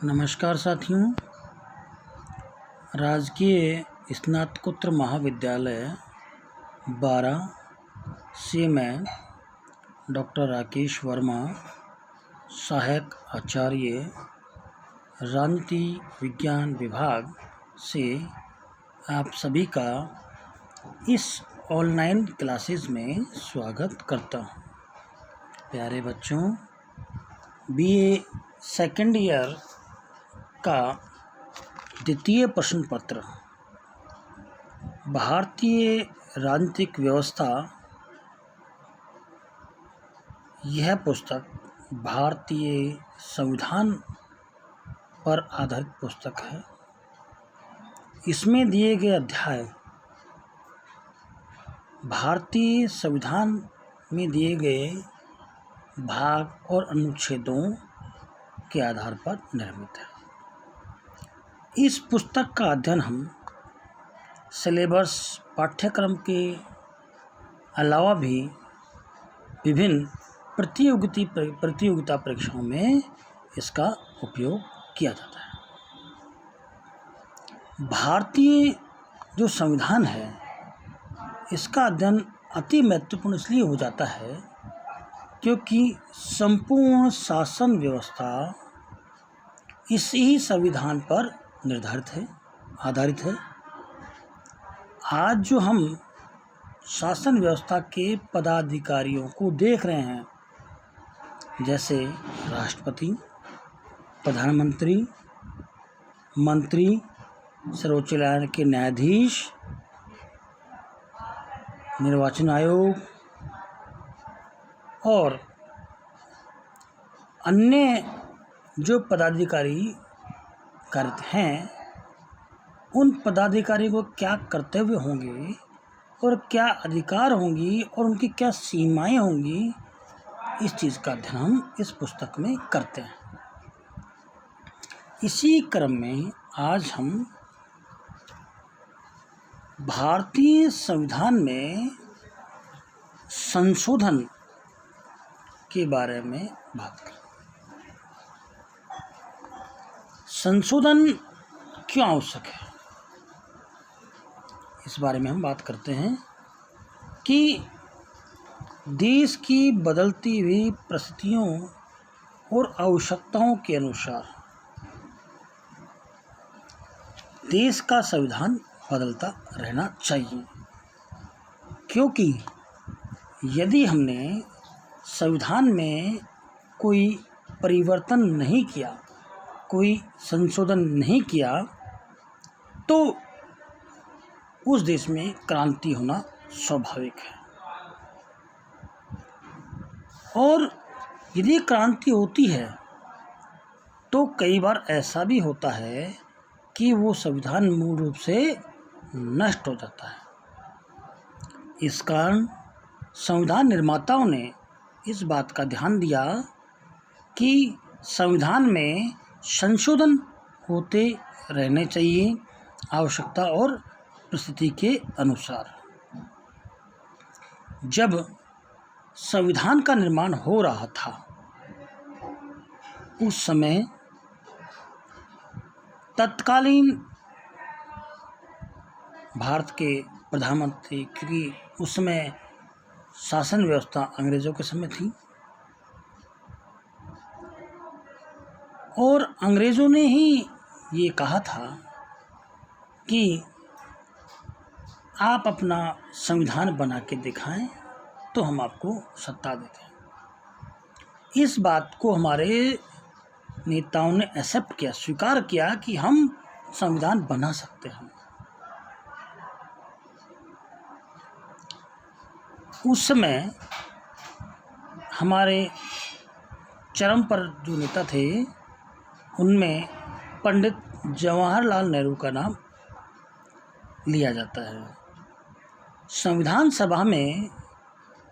नमस्कार साथियों। राजकीय स्नातकोत्तर महाविद्यालय 12 से मैं डॉक्टर राकेश वर्मा, सहायक आचार्य, राजनीति विज्ञान विभाग से आप सभी का इस ऑनलाइन क्लासेस में स्वागत करता हूँ। प्यारे बच्चों, बीए सेकेंड ईयर का द्वितीय प्रश्न पत्र भारतीय राजनीतिक व्यवस्था, यह पुस्तक भारतीय संविधान पर आधारित पुस्तक है। इसमें दिए गए अध्याय भारतीय संविधान में दिए गए भाग और अनुच्छेदों के आधार पर निर्मित है। इस पुस्तक का अध्ययन हम सिलेबस पाठ्यक्रम के अलावा भी विभिन्न प्रतियोगिता परीक्षाओं में इसका उपयोग किया जाता है। भारतीय जो संविधान है, इसका अध्ययन अति महत्वपूर्ण इसलिए हो जाता है क्योंकि संपूर्ण शासन व्यवस्था इसी संविधान पर आधारित है। आज जो हम शासन व्यवस्था के पदाधिकारियों को देख रहे हैं, जैसे राष्ट्रपति, प्रधानमंत्री, मंत्री, सर्वोच्च न्यायालय के न्यायाधीश, निर्वाचन आयोग और अन्य जो पदाधिकारी करते हैं, उन पदाधिकारी को क्या कर्तव्य होंगे और क्या अधिकार होंगी और उनकी क्या सीमाएं होंगी, इस चीज़ का अध्ययन हम इस पुस्तक में करते हैं। इसी क्रम में आज हम भारतीय संविधान में संशोधन के बारे में बात करें। संशोधन क्यों आवश्यक है, इस बारे में हम बात करते हैं कि देश की बदलती हुई परिस्थितियों और आवश्यकताओं के अनुसार देश का संविधान बदलता रहना चाहिए। क्योंकि यदि हमने संविधान में कोई परिवर्तन नहीं किया, कोई संशोधन नहीं किया, तो उस देश में क्रांति होना स्वाभाविक है। और यदि क्रांति होती है तो कई बार ऐसा भी होता है कि वो संविधान मूल रूप से नष्ट हो जाता है। इस कारण संविधान निर्माताओं ने इस बात का ध्यान दिया कि संविधान में संशोधन होते रहने चाहिए, आवश्यकता और परिस्थिति के अनुसार। जब संविधान का निर्माण हो रहा था, उस समय तत्कालीन भारत के प्रधानमंत्री, क्योंकि उस समय शासन व्यवस्था अंग्रेज़ों के समय थी और अंग्रेज़ों ने ही ये कहा था कि आप अपना संविधान बना के दिखाएं तो हम आपको सत्ता देते हैं। इस बात को हमारे नेताओं ने एक्सेप्ट किया, स्वीकार किया कि हम संविधान बना सकते हैं। उस समय हमारे चरम पर जो नेता थे, उनमें पंडित जवाहरलाल नेहरू का नाम लिया जाता है। संविधान सभा में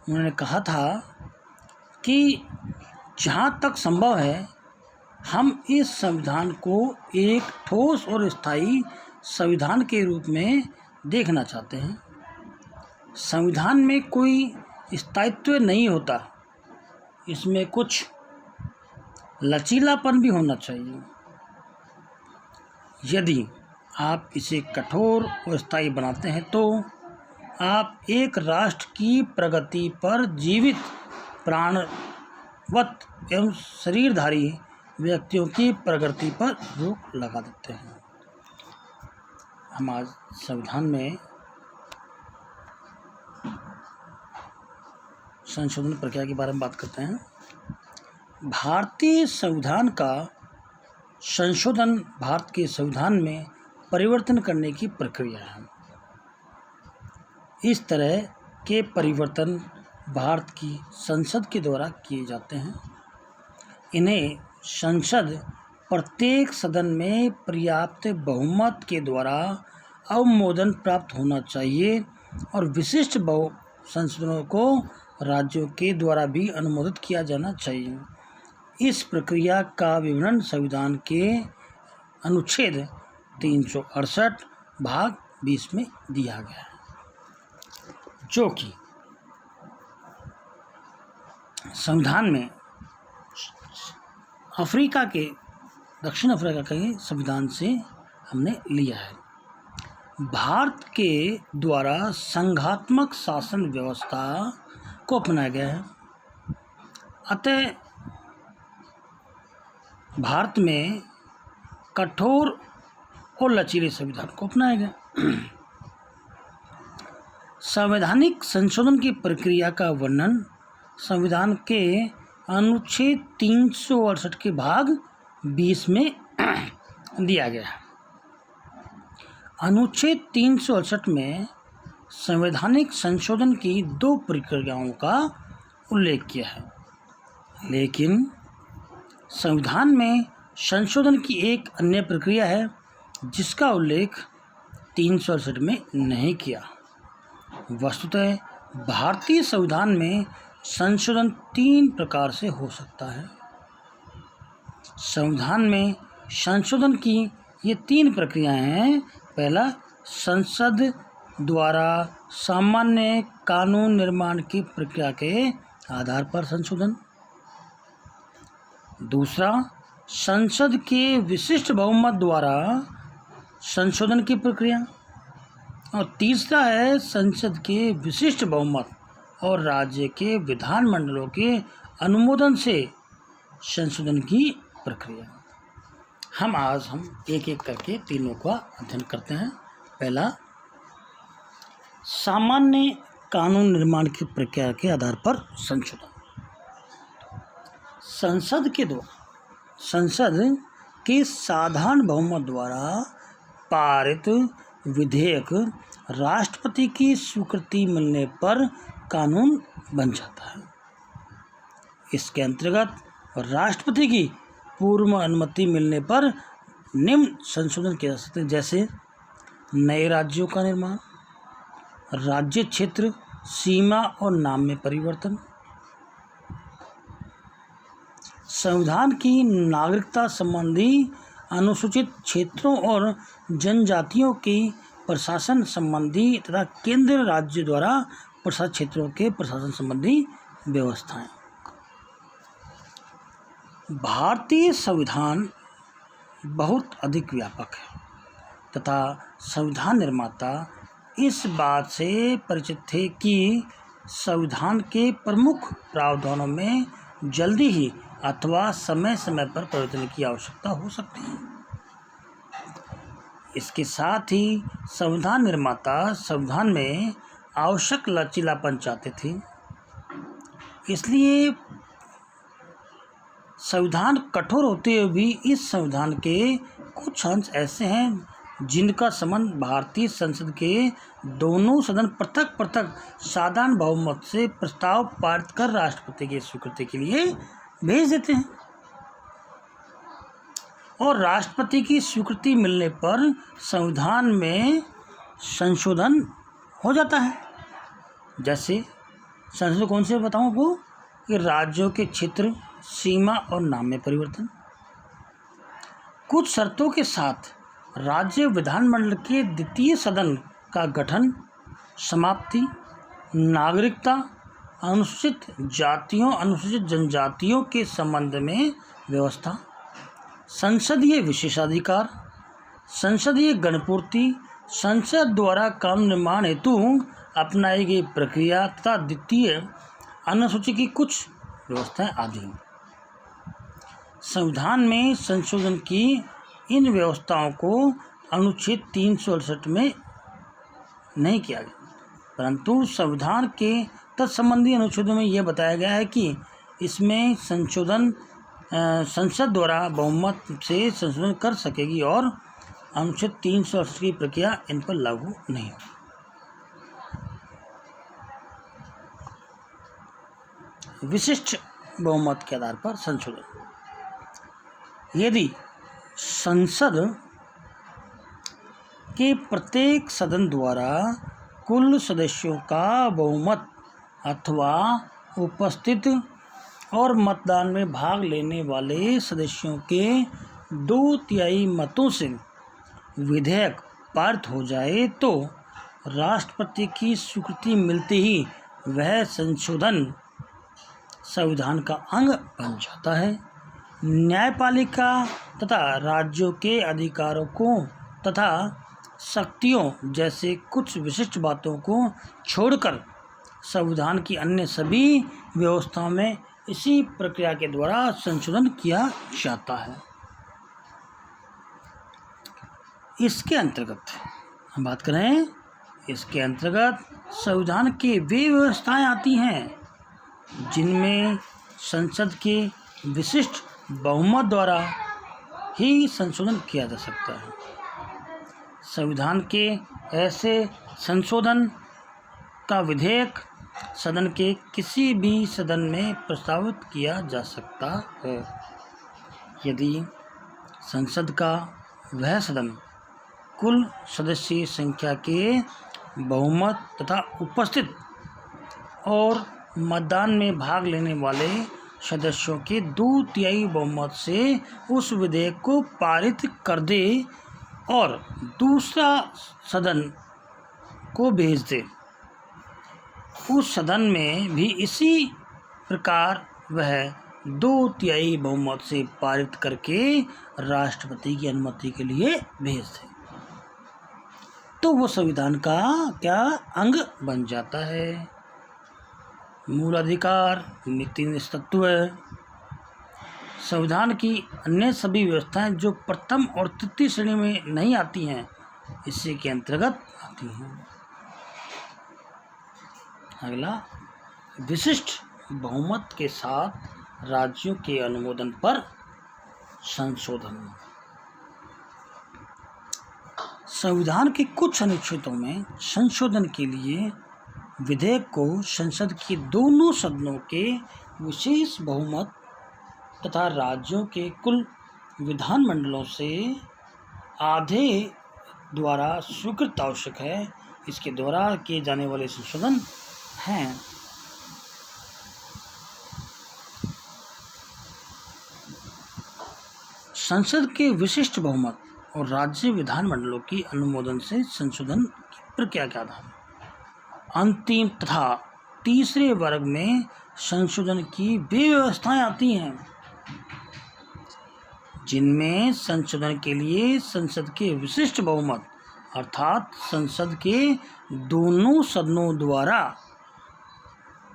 उन्होंने कहा था कि जहाँ तक संभव है हम इस संविधान को एक ठोस और स्थायी संविधान के रूप में देखना चाहते हैं। संविधान में कोई स्थायित्व नहीं होता, इसमें कुछ लचीलापन भी होना चाहिए। यदि आप इसे कठोर और स्थायी बनाते हैं तो आप एक राष्ट्र की प्रगति पर जीवित, प्राणवत एवं शरीरधारी व्यक्तियों की प्रगति पर रोक लगा देते हैं। हम आज संविधान में संशोधन प्रक्रिया के बारे में बात करते हैं। भारतीय संविधान का संशोधन भारत के संविधान में परिवर्तन करने की प्रक्रिया है। इस तरह के परिवर्तन भारत की संसद के द्वारा किए जाते हैं। इन्हें संसद प्रत्येक सदन में पर्याप्त बहुमत के द्वारा अनुमोदन प्राप्त होना चाहिए और विशिष्ट संशोधनों को राज्यों के द्वारा भी अनुमोदित किया जाना चाहिए। इस प्रक्रिया का विवरण संविधान के अनुच्छेद 368 भाग 20 में दिया गया है, जो कि संविधान में दक्षिण अफ्रीका के संविधान से हमने लिया है। भारत के द्वारा संघात्मक शासन व्यवस्था को अपनाया गया है। अतः भारत में कठोर और लचीले संविधान को अपनाया गया। संवैधानिक संशोधन की प्रक्रिया का वर्णन संविधान के अनुच्छेद 368 के भाग 20 में दिया गया है। अनुच्छेद 368 में संवैधानिक संशोधन की 2 प्रक्रियाओं का उल्लेख किया है, लेकिन संविधान में संशोधन की एक अन्य प्रक्रिया है जिसका उल्लेख 368 में नहीं किया। वस्तुतः भारतीय संविधान में संशोधन 3 प्रकार से हो सकता है। संविधान में संशोधन की ये 3 प्रक्रियाएं हैं। पहला, संसद द्वारा सामान्य कानून निर्माण की प्रक्रिया के आधार पर संशोधन। दूसरा, संसद के विशिष्ट बहुमत द्वारा संशोधन की प्रक्रिया। और तीसरा है संसद के विशिष्ट बहुमत और राज्य के विधानमंडलों के अनुमोदन से संशोधन की प्रक्रिया। हम एक एक करके तीनों का अध्ययन करते हैं। पहला, सामान्य कानून निर्माण की प्रक्रिया के आधार पर संशोधन। संसद के साधारण बहुमत द्वारा पारित विधेयक राष्ट्रपति की स्वीकृति मिलने पर कानून बन जाता है। इसके अंतर्गत राष्ट्रपति की पूर्व अनुमति मिलने पर निम्न संशोधन किए जा सकते हैं, जैसे नए राज्यों का निर्माण, राज्य क्षेत्र, सीमा और नाम में परिवर्तन, संविधान की नागरिकता संबंधी अनुसूचित क्षेत्रों और जनजातियों की प्रशासन संबंधी तथा केंद्र राज्य द्वारा प्रशासित क्षेत्रों के प्रशासन संबंधी व्यवस्थाएं। भारतीय संविधान बहुत अधिक व्यापक है तथा संविधान निर्माता इस बात से परिचित थे कि संविधान के प्रमुख प्रावधानों में जल्दी ही अथवा समय समय पर परिवर्तन की आवश्यकता हो सकती है। इसके साथ ही संविधान निर्माता संविधान में आवश्यक लचीलापन चाहते थे। इसलिए संविधान कठोर होते हुए भी इस संविधान के कुछ अंश ऐसे हैं जिनका संबंध भारतीय संसद के दोनों सदन पृथक पृथक साधारण बहुमत से प्रस्ताव पारित कर राष्ट्रपति की स्वीकृति के लिए भेज देते हैं और राष्ट्रपति की स्वीकृति मिलने पर संविधान में संशोधन हो जाता है। जैसे संशोधन कौन से बताऊं आपको कि राज्यों के क्षेत्र, सीमा और नाम में परिवर्तन। कुछ शर्तों के साथ राज्य विधानमंडल के द्वितीय सदन का गठन, समाप्ति, नागरिकता, अनुसूचित जातियों, अनुसूचित जनजातियों के संबंध में व्यवस्था, संसदीय विशेषाधिकार, संसदीय गणपूर्ति, संसद द्वारा कानून निर्माण हेतु अपनाई गई प्रक्रिया तथा द्वितीय अनुसूची की कुछ व्यवस्थाएं आदि। संविधान में संशोधन की इन व्यवस्थाओं को अनुच्छेद 368 में नहीं किया गया, परंतु संविधान के तत्संबंधी अनुच्छेदों में यह बताया गया है कि इसमें संशोधन संसद द्वारा बहुमत से संशोधन कर सकेगी और अनुच्छेद 368 की प्रक्रिया इन पर लागू नहीं होगी। विशिष्ट बहुमत के आधार पर संशोधन, यदि संसद के प्रत्येक सदन द्वारा कुल सदस्यों का बहुमत अथवा उपस्थित और मतदान में भाग लेने वाले सदस्यों के 2/3 मतों से विधेयक पारित हो जाए तो राष्ट्रपति की स्वीकृति मिलते ही वह संशोधन संविधान का अंग बन जाता है। न्यायपालिका तथा राज्यों के अधिकारों को तथा शक्तियों जैसे कुछ विशिष्ट बातों को छोड़कर संविधान की अन्य सभी व्यवस्थाओं में इसी प्रक्रिया के द्वारा संशोधन किया जाता है। इसके अंतर्गत हम बात करें, इसके अंतर्गत संविधान की वे व्यवस्थाएं आती हैं जिनमें संसद के विशिष्ट बहुमत द्वारा ही संशोधन किया जा सकता है। संविधान के ऐसे संशोधन का विधेयक सदन के किसी भी सदन में प्रस्तावित किया जा सकता है यदि संसद का वह सदन कुल सदस्य संख्या के बहुमत तथा उपस्थित और मतदान में भाग लेने वाले सदस्यों के 2/3 बहुमत से उस विधेयक को पारित कर दे और दूसरा सदन को भेज दे। उस सदन में भी इसी प्रकार वह 2/3 बहुमत से पारित करके राष्ट्रपति की अनुमति के लिए भेज दे, तो वो संविधान का क्या अंग बन जाता है। मूल अधिकार, नीति निष्ठ तत्व, संविधान की अन्य सभी व्यवस्थाएं जो प्रथम और तृतीय श्रेणी में नहीं आती हैं, इसी के अंतर्गत आती हैं। अगला, विशिष्ट बहुमत के साथ राज्यों के अनुमोदन पर संशोधन। संविधान के कुछ अनुच्छेदों में संशोधन के लिए विधेयक को संसद के दोनों सदनों के विशेष बहुमत तथा राज्यों के कुल विधानमंडलों से आधे द्वारा स्वीकृत आवश्यक है। इसके द्वारा किए जाने वाले संशोधन हैं। संसद के विशिष्ट बहुमत और राज्य विधानमंडलों की अनुमोदन से संशोधन की प्रक्रिया के आधार पर अंतिम तथा तीसरे वर्ग में संशोधन की वे व्यवस्थाएं आती हैं जिनमें संशोधन के लिए संसद के विशिष्ट बहुमत अर्थात संसद के दोनों सदनों द्वारा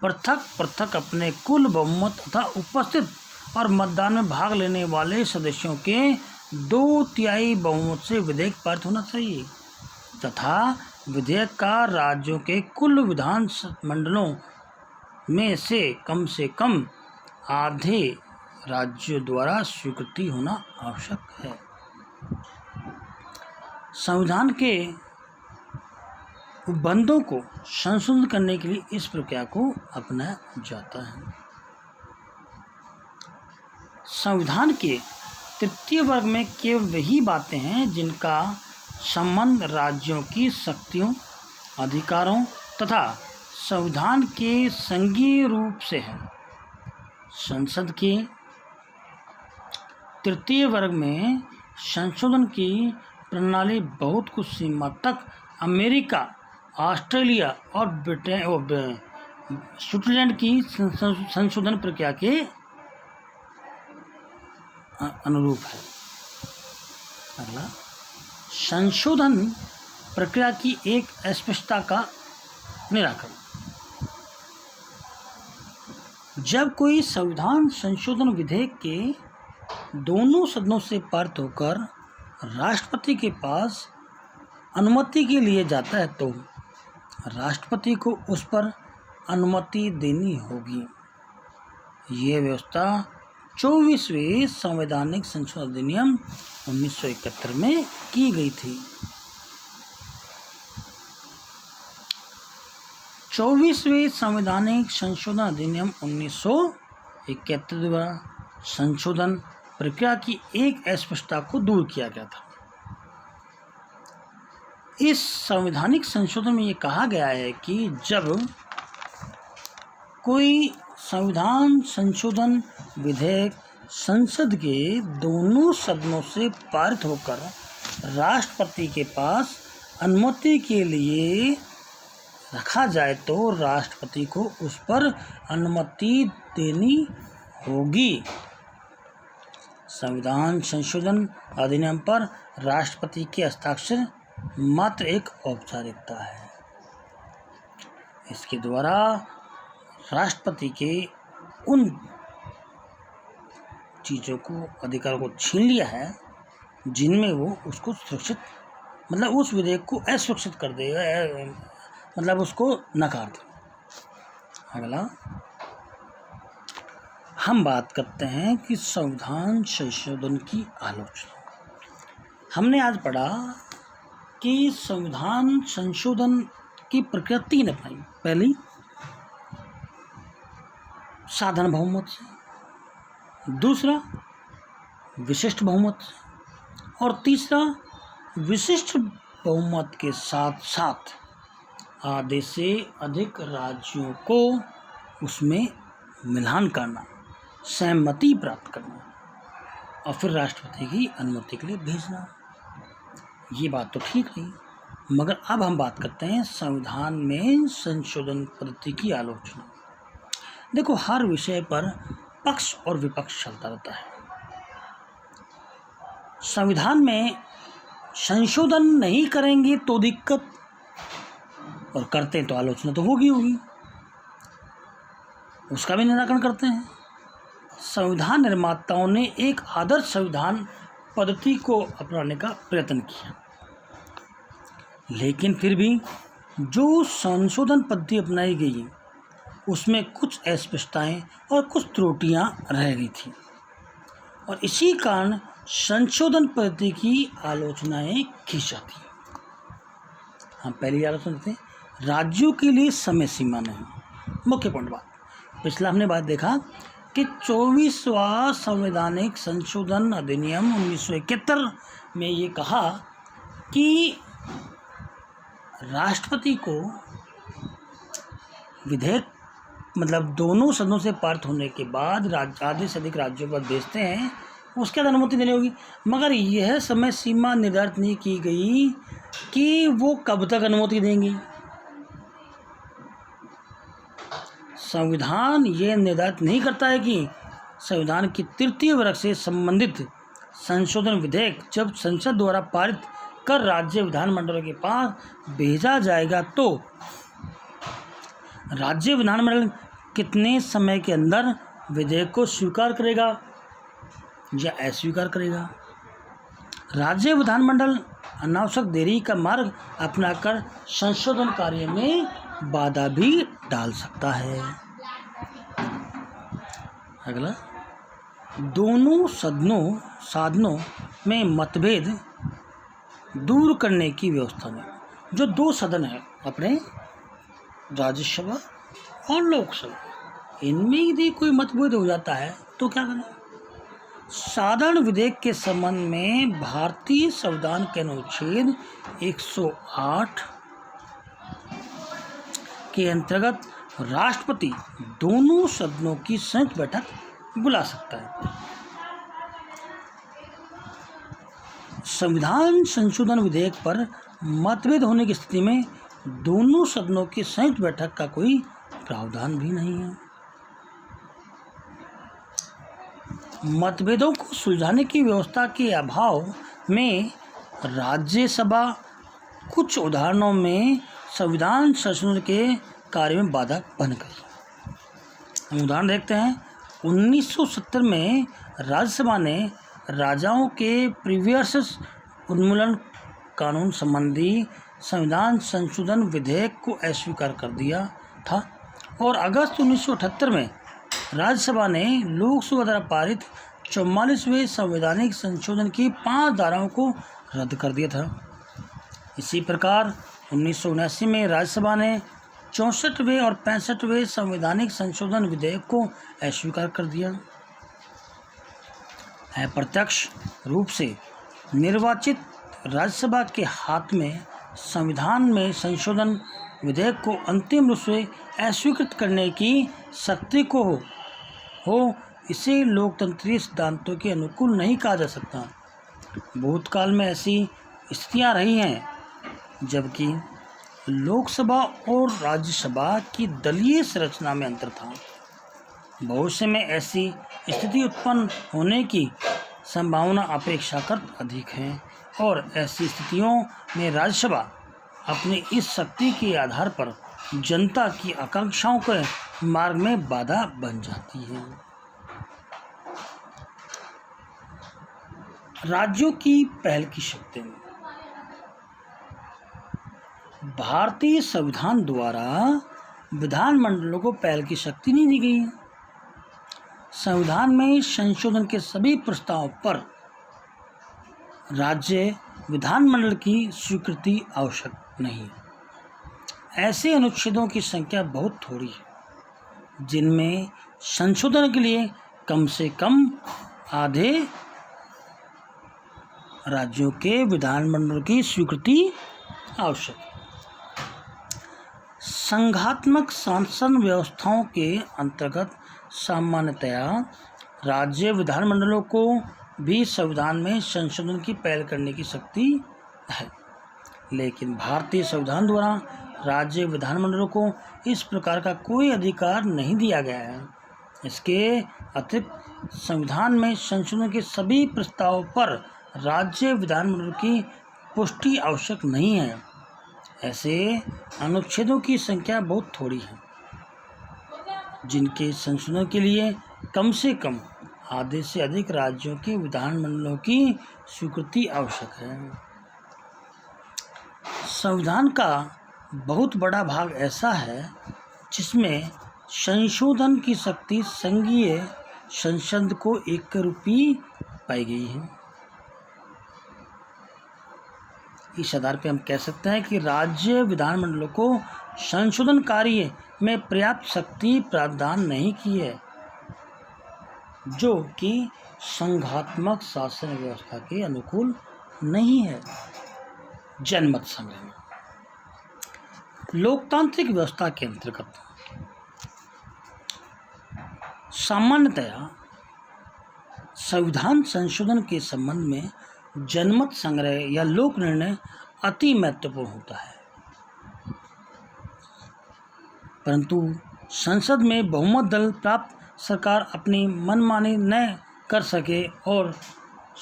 पृथक पृथक अपने कुल बहुमत तथा उपस्थित और मतदान में भाग लेने वाले सदस्यों के 2/3 बहुमत से विधेयक पारित होना चाहिए तथा विधेयक का राज्यों के कुल विधान मंडलों में से कम आधे राज्यों द्वारा स्वीकृति होना आवश्यक है। संविधान के उपबंधों को संशोधित करने के लिए इस प्रक्रिया को अपनाया जाता है। संविधान के तृतीय वर्ग में केवल वही बातें हैं जिनका संबंध राज्यों की शक्तियों, अधिकारों तथा संविधान के संघीय रूप से है। संसद के तृतीय वर्ग में संशोधन की प्रणाली बहुत कुछ सीमा तक अमेरिका, ऑस्ट्रेलिया और ब्रिटेन और स्विट्जरलैंड की संशोधन प्रक्रिया के अनुरूप है। अगला, संशोधन प्रक्रिया की एक अस्पष्टता का निराकरण। जब कोई संविधान संशोधन विधेयक के दोनों सदनों से पारित होकर राष्ट्रपति के पास अनुमति के लिए जाता है तो राष्ट्रपति को उस पर अनुमति देनी होगी। ये व्यवस्था 24वें संवैधानिक संशोधन अधिनियम 1971 में की गई थी। 24वें संवैधानिक संशोधन अधिनियम 1971 द्वारा संशोधन प्रक्रिया की एक अस्पष्टता को दूर किया गया था। इस संवैधानिक संशोधन में ये कहा गया है कि जब कोई संविधान संशोधन विधेयक संसद के दोनों सदनों से पारित होकर राष्ट्रपति के पास अनुमति के लिए रखा जाए तो राष्ट्रपति को उस पर अनुमति देनी होगी। संविधान संशोधन अधिनियम पर राष्ट्रपति के हस्ताक्षर मात्र एक औपचारिकता है। इसके द्वारा राष्ट्रपति के उन चीज़ों को, अधिकार को छीन लिया है जिनमें वो उसको सुरक्षित, मतलब उस विधेयक को असुरक्षित कर देगा, मतलब उसको नकार दे। अगला हम बात करते हैं कि संविधान संशोधन की आलोचना। हमने आज पढ़ा कि संविधान संशोधन की प्रक्रिया 3 अपनाई। पहली साधारण बहुमत से, दूसरा विशिष्ट बहुमत से, और तीसरा विशिष्ट बहुमत के साथ साथ आधे से अधिक राज्यों को उसमें मिलान करना, सहमति प्राप्त करना और फिर राष्ट्रपति की अनुमति के लिए भेजना। ये बात तो ठीक रही, मगर अब हम बात करते हैं संविधान में संशोधन पद्धति की आलोचना। देखो, हर विषय पर पक्ष और विपक्ष चलता रहता है। संविधान में संशोधन नहीं करेंगे तो दिक्कत, और करते हैं तो आलोचना तो होगी, उसका भी निराकरण करते हैं। संविधान निर्माताओं ने एक आदर्श संविधान पद्धति को अपनाने का प्रयत्न किया, लेकिन फिर भी जो संशोधन पद्धति अपनाई गई उसमें कुछ अस्पष्टताएं और कुछ त्रुटियां रह गई थी, और इसी कारण संशोधन पद्धति की आलोचनाएं की जाती। हम पहली आलोचना देते हैं, राज्यों के लिए समय सीमा नहीं। मुख्य पॉइंट बात, पिछला हमने बात देखा कि 24वां संवैधानिक संशोधन अधिनियम 1971 में ये कहा कि राष्ट्रपति को विधेयक, मतलब दोनों सदनों से पारित होने के बाद आधे से अधिक राज्यों पर भेजते हैं, उसके बाद अनुमति देनी होगी। मगर यह समय सीमा निर्धारित नहीं की गई कि वो कब तक अनुमति देंगी। संविधान ये निर्धारित नहीं करता है कि संविधान की 3य वर्ग से संबंधित संशोधन विधेयक जब संसद द्वारा पारित कर राज्य विधानमंडलों के पास भेजा जाएगा तो राज्य विधानमंडल कितने समय के अंदर विधेयक को स्वीकार करेगा या अस्वीकार करेगा। राज्य विधानमंडल अनावश्यक देरी का मार्ग अपनाकर संशोधन कार्य में बाधा भी डाल सकता है। अगला, दोनों साधनों में मतभेद दूर करने की व्यवस्था में, जो 2 सदन है अपने राज्यसभा और लोकसभा, इनमें यदि कोई मतभेद हो जाता है तो क्या करें। साधारण विधेयक के संबंध में भारतीय संविधान के अनुच्छेद 108 के अंतर्गत राष्ट्रपति दोनों सदनों की संयुक्त बैठक बुला सकता है। संविधान संशोधन विधेयक पर मतभेद होने की स्थिति में दोनों सदनों की संयुक्त बैठक का कोई प्रावधान भी नहीं है। मतभेदों को सुलझाने की व्यवस्था के अभाव में राज्यसभा कुछ उदाहरणों में संविधान संशोधन के कार्य में बाधक बन गई। हम उदाहरण देखते हैं। 1970 में राज्यसभा ने राजाओं के प्रिवियस उन्मूलन कानून संबंधी संविधान संशोधन विधेयक को अस्वीकार कर दिया था और अगस्त 1978 में राज्यसभा ने लोकसभा द्वारा पारित 44वें संवैधानिक संशोधन की 5 धाराओं को रद्द कर दिया था। इसी प्रकार 1979 में राज्यसभा ने 64वें और 65वें संवैधानिक संशोधन विधेयक को अस्वीकार कर दिया। अप्रत्यक्ष रूप से निर्वाचित राज्यसभा के हाथ में संविधान में संशोधन विधेयक को अंतिम रूप से अस्वीकृत करने की शक्ति को हो इसे लोकतंत्रीय सिद्धांतों के अनुकूल नहीं कहा जा सकता। भूतकाल में ऐसी स्थितियां रही हैं जबकि लोकसभा और राज्यसभा की दलीय संरचना में अंतर था। भविष्य में ऐसी स्थिति उत्पन्न होने की संभावना अपेक्षाकृत अधिक है और ऐसी स्थितियों में राज्यसभा अपनी इस शक्ति के आधार पर जनता की आकांक्षाओं के मार्ग में बाधा बन जाती है। राज्यों की पहल की शक्ति। भारतीय संविधान द्वारा विधानमंडलों को पहल की शक्ति नहीं दी गई है। संविधान में संशोधन के सभी प्रस्तावों पर राज्य विधानमंडल की स्वीकृति आवश्यक नहीं। ऐसे अनुच्छेदों की संख्या बहुत थोड़ी है जिनमें संशोधन के लिए कम से कम आधे राज्यों के विधानमंडल की स्वीकृति आवश्यक है। संघात्मक शासन व्यवस्थाओं के अंतर्गत सामान्यतया राज्य विधानमंडलों को भी संविधान में संशोधन की पहल करने की शक्ति है, लेकिन भारतीय संविधान द्वारा राज्य विधानमंडलों को इस प्रकार का कोई अधिकार नहीं दिया गया है। इसके अतिरिक्त संविधान में संशोधन के सभी प्रस्तावों पर राज्य विधानमंडल की पुष्टि आवश्यक नहीं है। ऐसे अनुच्छेदों की संख्या बहुत थोड़ी है जिनके संशोधन के लिए कम से कम आधे से अधिक राज्यों के विधानमंडलों की स्वीकृति आवश्यक है। संविधान का बहुत बड़ा भाग ऐसा है जिसमें संशोधन की शक्ति संघीय संसद को एकरूपी पाई गई है। इस आधार पर हम कह सकते हैं कि राज्य विधानमंडलों को संशोधन कार्य में पर्याप्त शक्ति प्रदान नहीं की है, जो कि संघात्मक शासन व्यवस्था के अनुकूल नहीं है। जनमत संग्रह। लोकतांत्रिक व्यवस्था के अंतर्गत सामान्यतया संविधान संशोधन के संबंध में जनमत संग्रह या लोक निर्णय अति महत्वपूर्ण होता है, परंतु संसद में बहुमत दल प्राप्त सरकार अपनी मनमानी न कर सके और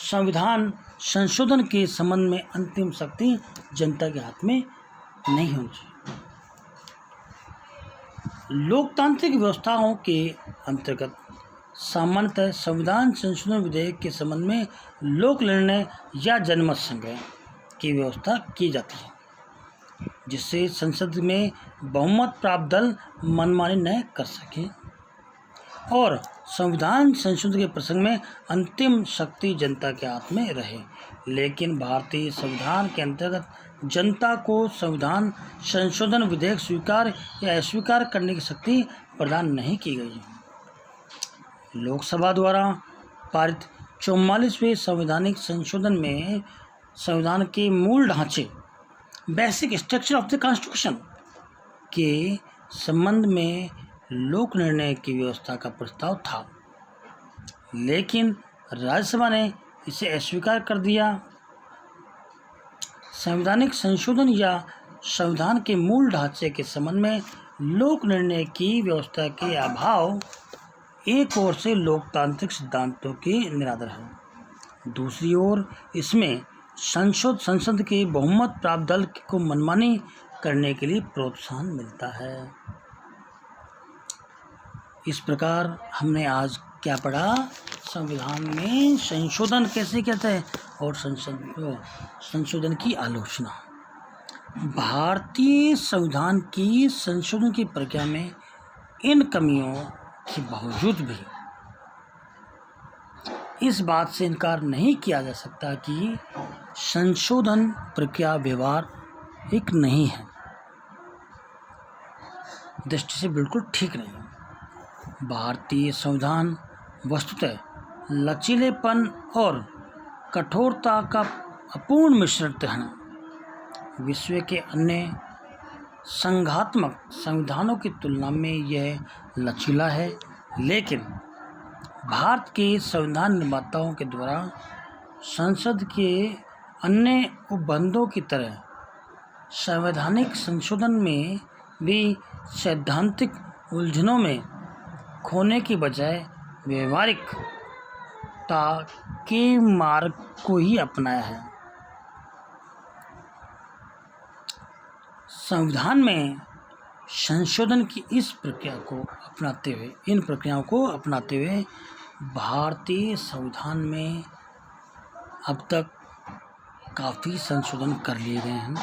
संविधान संशोधन के संबंध में अंतिम शक्ति जनता के हाथ में नहीं होनी चाहिए। लोकतांत्रिक व्यवस्थाओं के अंतर्गत सामान्यतः संविधान संशोधन विधेयक के संबंध में लोक निर्णय या जनमत संग्रह की व्यवस्था की जाती है, जिससे संसद में बहुमत प्राप्त दल मनमानी न कर सके और संविधान संशोधन के प्रसंग में अंतिम शक्ति जनता के हाथ में रहे। लेकिन भारतीय संविधान के अंतर्गत जनता को संविधान संशोधन विधेयक स्वीकार या अस्वीकार करने की शक्ति प्रदान नहीं की गई है। लोकसभा द्वारा पारित 44वें संवैधानिक संशोधन में संविधान के मूल ढांचे basic structure of the constitution के संबंध में लोक निर्णय की व्यवस्था का प्रस्ताव था, लेकिन राज्यसभा ने इसे अस्वीकार कर दिया। संवैधानिक संशोधन या संविधान के मूल ढांचे के संबंध में लोक निर्णय की व्यवस्था के अभाव एक ओर से लोकतांत्रिक सिद्धांतों के निरादर है, दूसरी ओर इसमें संसद के बहुमत प्राप्त दल को मनमानी करने के लिए प्रोत्साहन मिलता है। इस प्रकार हमने आज क्या पढ़ा, संविधान में संशोधन कैसे कहते हैं और संशोधन की आलोचना। भारतीय संविधान की संशोधन की प्रक्रिया में इन कमियों के बावजूद भी इस बात से इनकार नहीं किया जा सकता कि संशोधन प्रक्रिया व्यवहारिक नहीं है, दृष्टि से बिल्कुल ठीक नहीं है। भारतीय संविधान वस्तुतः लचीलेपन और कठोरता का अपूर्ण मिश्रण है। विश्व के अन्य संघात्मक संविधानों की तुलना में यह लचीला है, लेकिन भारत के संविधान निर्माताओं के द्वारा संसद के अन्य उपबंधों की तरह संवैधानिक संशोधन में भी सैद्धांतिक उलझनों में खोने की बजाय व्यवहारिकता के मार्ग को ही अपनाया है। संविधान में संशोधन की इस प्रक्रिया को अपनाते हुए भारतीय संविधान में अब तक काफ़ी संशोधन कर लिए गए हैं,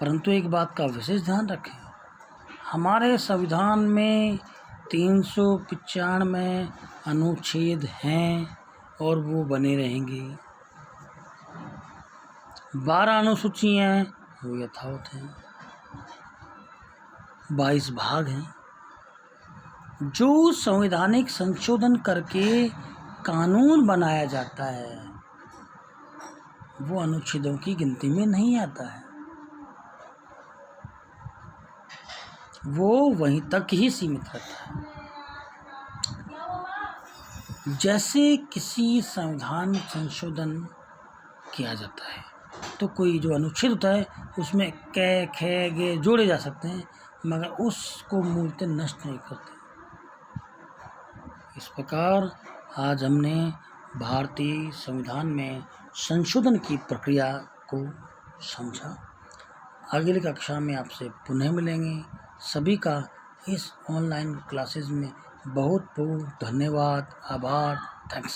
परंतु एक बात का विशेष ध्यान रखें, हमारे संविधान में 395 अनुच्छेद हैं और वो बने रहेंगे। 12 अनुसूचियाँ वो यथावत हैं। 22 भाग हैं। जो संवैधानिक संशोधन करके कानून बनाया जाता है वो अनुच्छेदों की गिनती में नहीं आता है, वो वहीं तक ही सीमित रहता है। जैसे किसी संविधान संशोधन किया जाता है तो कोई जो अनुच्छेद होता है उसमें कै खे गे जोड़े जा सकते हैं, मगर उसको मूलतः नष्ट नहीं करते। इस प्रकार आज हमने भारतीय संविधान में संशोधन की प्रक्रिया को समझा। अगली कक्षा में आपसे पुनः मिलेंगे। सभी का इस ऑनलाइन क्लासेस में बहुत बहुत धन्यवाद, आभार, थैंक्स।